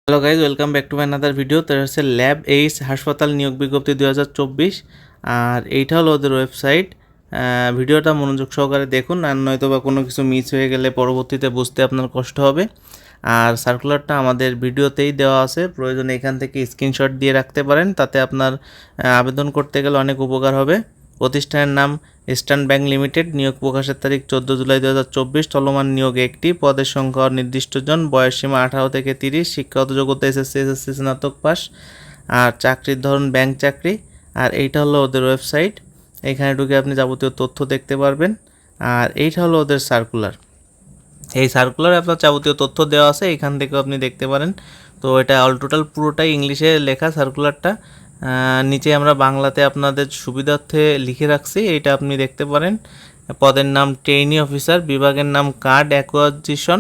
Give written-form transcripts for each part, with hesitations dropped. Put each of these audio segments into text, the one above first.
Hello guys, welcome back to my another video. তো হচ্ছে lab H হাসপাতাল নিয়োগ বিজ্ঞপ্তি 2024, আর এইটা হলো ওদের ওয়েবসাইট। ভিডিওটা মনোযোগ সহকারে দেখুন, আর নয়তো বা কোনো কিছু মিস হয়ে গেলে পরবর্তীতে বুঝতে আপনার কষ্ট হবে। আর সার্কুলারটা আমাদের ভিডিওতেই দেওয়া আছে, প্রয়োজনে এখান থেকে স্ক্রিনশট দিয়ে রাখতে পারেন, তাতে আপনার আবেদন করতে গেলে অনেক উপকার হবে। প্রতিষ্ঠানের নাম ইস্টার্ন ব্যাংক লিমিটেড, নিয়োগ প্রকাশের তারিখ 14 জুলাই 2024, চলমান নিয়োগ একটি, পদের সংখ্যা নির্দিষ্ট জন, বয়সসীমা 18 থেকে 30, শিক্ষাগত যোগ্যতা এসএসসি স্নাতক পাস, আর চাকরির ধরন ব্যাংক চাকরি। আর এইটা হলো ওদের ওয়েবসাইট, এখানে ঢুকে আপনি যাবতীয় তথ্য দেখতে পারবেন। আর এইটা হলো ওদের সার্কুলার, এই সার্কুলারে আপনার যাবতীয় তথ্য দেওয়া আছে, এখান থেকেও আপনি দেখতে পারেন। তো এটা অল টোটাল পুরোটাই ইংলিশে লেখা সার্কুলারটা, নিচে আমরা বাংলাতে আপনাদের সুবিধার্থে লিখে রাখছি, এটা আপনি দেখতে পারেন। পদের নাম ট্রেইনি অফিসার, বিভাগের নাম কার্ড অ্যাকুয়াজিশন,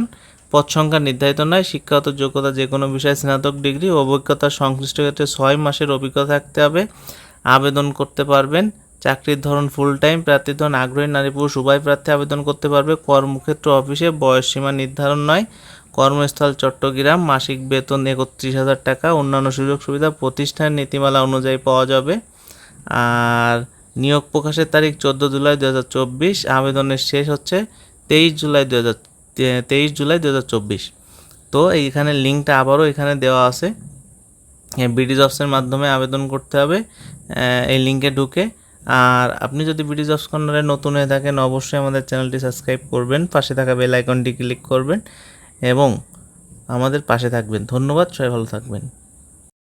পদ সংখ্যা নির্ধারিত নয়, শিক্ষাগত যোগ্যতা যে কোনো বিষয়ে স্নাতক ডিগ্রি, অভিজ্ঞতা সংশ্লিষ্ট ক্ষেত্রে 6 মাসের অভিজ্ঞতা থাকতে হবে, আবেদন করতে পারবেন। চাকরির ধরন ফুল টাইম, প্রার্থীর ধরন আগ্রহী নারী পুরুষ উভয় প্রার্থী আবেদন করতে পারবে। কর্মক্ষেত্র অফিসে, বয়স সীমা নির্ধারণ নয়, কর্মস্থল চট্টগ্রাম, মাসিক বেতন 31,000 টাকা, অন্যান্য সুযোগ সুবিধা প্রতিষ্ঠানের নীতিমালা অনুযায়ী পাওয়া যাবে। আর নিয়োগ প্রকাশের তারিখ 14 জুলাই 2024, আবেদনের শেষ হচ্ছে 23 জুলাই 2024। তো এইখানে লিঙ্কটা আবারও এখানে দেওয়া আছে, বিডি জবসের মাধ্যমে আবেদন করতে হবে এই লিঙ্কে ঢুকে। আর আপনি যদি বিডি জবস কর্নারে নতুন হয়ে থাকেন, অবশ্যই আমাদের চ্যানেলটি সাবস্ক্রাইব করবেন, পাশে থাকা বেল আইকনটি ক্লিক করবেন এবং আমাদের পাশে থাকবেন। ধন্যবাদ, সবাই ভালো থাকবেন।